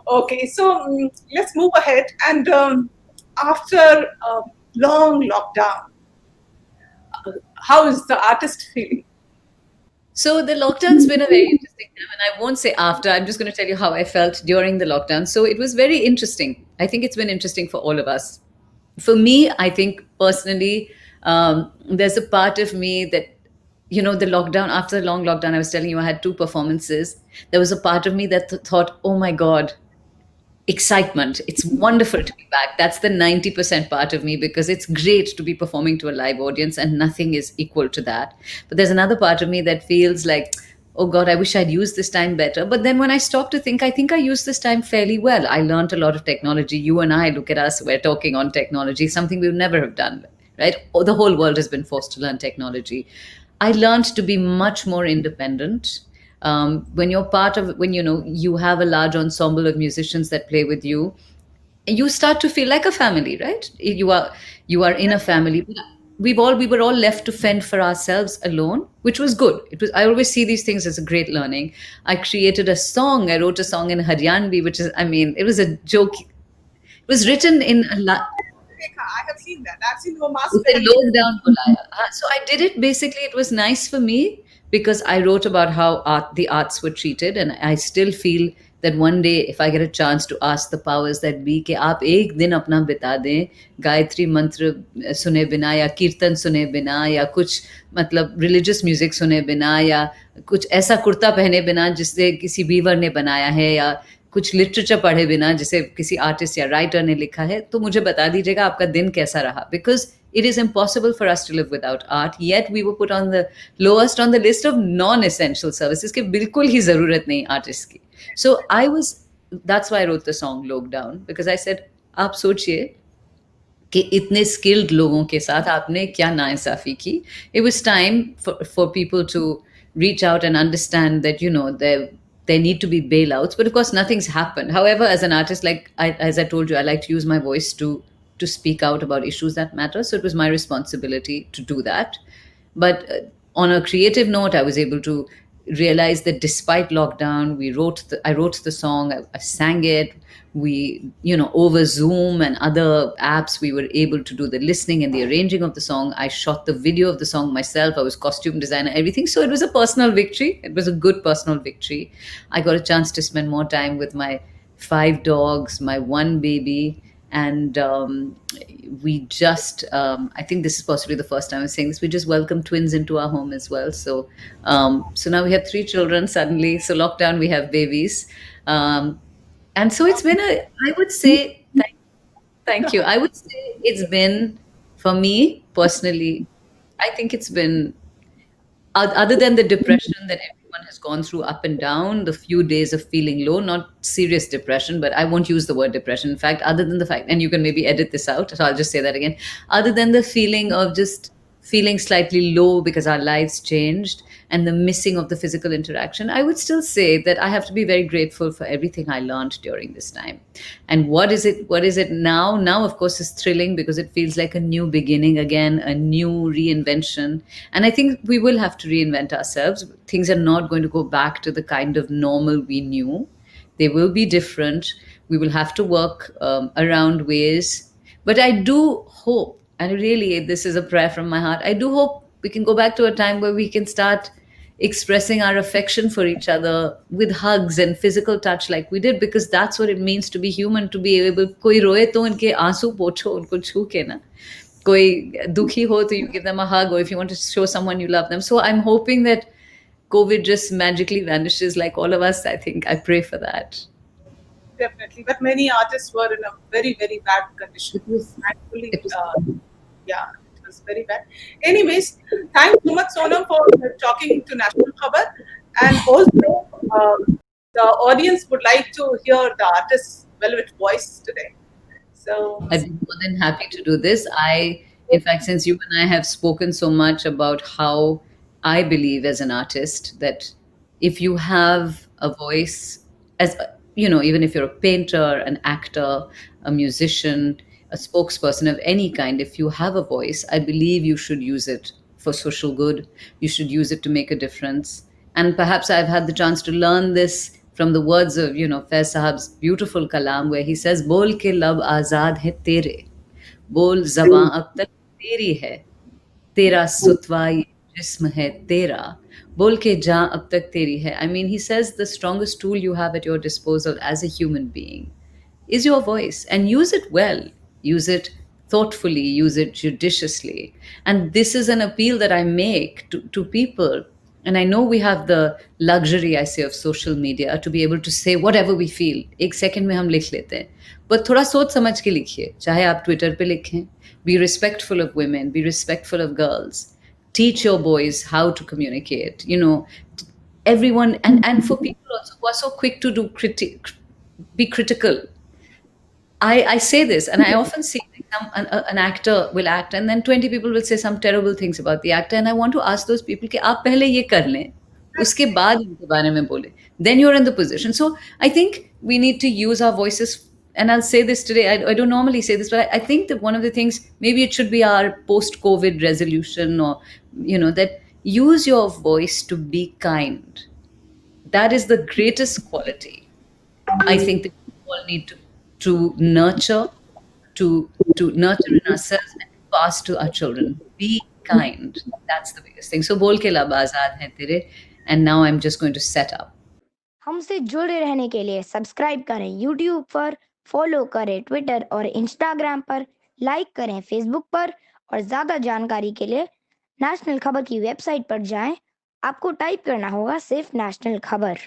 Okay, so let's move ahead. And after long lockdown, how is the artist feeling? So the lockdown's been a very interesting time, and I won't say after. I'm just going to tell you how I felt during the lockdown. So it was very interesting. I think it's been interesting for all of us. For me, I think personally, there's a part of me that, the lockdown, after the long lockdown, I was telling you I had two performances. There was a part of me that thought, oh my God, excitement. It's wonderful to be back. That's the 90% part of me, because it's great to be performing to a live audience and nothing is equal to that. But there's another part of me that feels like, oh God, I wish I'd used this time better. But then when I stop to think, I think I used this time fairly well. I learned a lot of technology. You and I, look at us, we're talking on technology, something we would never have done, right? The whole world has been forced to learn technology. I learned to be much more independent. When you're part of, when you have a large ensemble of musicians that play with you, you start to feel like a family, right? You are in a family. But we were all left to fend for ourselves alone, which was good. It was, I always see these things as a great learning. I created a song. I wrote a song in Haryanvi, which is, I mean, it was a joke. It was written in a I have seen that. I've seen your mask उसे पहन लोग down बुलाया. So I did it. Basically, it was nice for me because I wrote about how the arts were treated, and I still feel that one day, if I get a chance to ask the powers that be कि आप एक दिन अपना बिता दें गायत्री मंत्र सुने बिना या कीर्तन सुने बिना या कुछ मतलब रिलीजियस म्यूजिक सुने बिना या कुछ ऐसा कुर्ता पहने बिना जिससे किसी बीवर ने बनाया है या कुछ लिटरेचर पढ़े बिना जिसे किसी आर्टिस्ट या राइटर ने लिखा है, तो मुझे बता दीजिएगा आपका दिन कैसा रहा, because it is impossible for us to live without art, yet we were put on the lowest on the list of non-essential services कि बिल्कुल ही ज़रूरत नहीं आर्टिस्ट की. So I was, that's why I wrote the song Lockdown, because I said आप सोचिए कि इतने skilled लोगों के साथ आपने क्या नाइंसाफ़ी की. It was time for people to reach out and understand that, there need to be bailouts, but of course nothing's happened. However, as an artist, like as I told you, I like to use my voice to speak out about issues that matter. So it was my responsibility to do that. But on a creative note, I was able to realize that despite lockdown, I wrote the song, I sang it. We, over Zoom and other apps, we were able to do the listening and the arranging of the song. I shot the video of the song myself. I was costume designer, everything. So it was a personal victory. It was a good personal victory. I got a chance to spend more time with my 5 dogs, my one baby, and we just I think this is possibly the first time I'm saying this, we just welcomed twins into our home as well. So now we have 3 children suddenly. So lockdown, we have babies. And so it's been I would say, thank you. I would say it's been, for me personally, I think it's been, other than the depression that everyone has gone through up and down, the few days of feeling low, not serious depression, but I won't use the word depression. In fact, other than the fact, and you can maybe edit this out, so I'll just say that again, other than the feeling of just feeling slightly low because our lives changed and the missing of the physical interaction, I would still say that I have to be very grateful for everything I learned during this time. And what is it now, of course, is thrilling because it feels like a new beginning again, a new reinvention. And I think we will have to reinvent ourselves. Things are not going to go back to the kind of normal we knew. They will be different. We will have to work around ways. But I do hope, and really, this is a prayer from my heart, I do hope we can go back to a time where we can start expressing our affection for each other with hugs and physical touch like we did, because that's what it means to be human, to be able, कोई रोए तो उनके आंसू पोछो, उनको छू के ना. कोई दुखी हो तो you give them a hug, or if you want to show someone you love them. So I'm hoping that COVID just magically vanishes like all of us. I think I pray for that. definitely, but many artists were in a very, very bad condition. It was, Thankfully, it was yeah, it was very bad. Anyways, thanks so much, Sonam, for talking to National Khabar. And also, the audience would like to hear the artist's velvet voice today. So, I'd be more than happy to do this. In fact, since you and I have spoken so much about how I believe as an artist that if you have a voice, as even if you're a painter, an actor, a musician, a spokesperson of any kind, if you have a voice, I believe you should use it for social good. You should use it to make a difference. And perhaps I've had the chance to learn this from the words of, Faiz Sahab's beautiful kalam, where he says, "Bol ke lab azad hai tere, bol zaban ab tak teri hai, तेरा सुतवा ये जिस्म है तेरा बोल के जहाँ अब तक तेरी है." I mean, he says the strongest tool you have at your disposal as a human being is your voice, and use it well, use it thoughtfully, use it judiciously. And this is an appeal that I make to people. And I know we have the luxury, I say, of social media to be able to say whatever we feel. एक second में हम लिख लेते हैं. But थोड़ा सोच समझ के लिखिए. चाहे आप Twitter पे लिखें. Be respectful of women. Be respectful of girls. Teach your boys how to communicate. Everyone, and for people also who are so quick to be critical. I say this, and I often see like an actor will act, and then 20 people will say some terrible things about the actor, and I want to ask those people कि आप पहले ये कर लें, उसके बाद इनके बारे में बोले. Then you're in the position. So I think we need to use our voices. And I'll say this today. I don't normally say this, but I think that one of the things, maybe it should be our post-COVID resolution, or that use your voice to be kind. That is the greatest quality I think that we all need to nurture, to nurture in ourselves and pass to our children. Be kind. That's the biggest thing. So bol ke lab azad hai tere, and now I'm just going to set up. हमसे जुड़े रहने के लिए subscribe करें YouTube पर, follow करें Twitter और Instagram पर, लाइक करें फेसबुक पर, और ज़्यादा जानकारी के लिए नेशनल खबर की वेबसाइट पर जाएं. आपको टाइप करना होगा सिर्फ नेशनल खबर.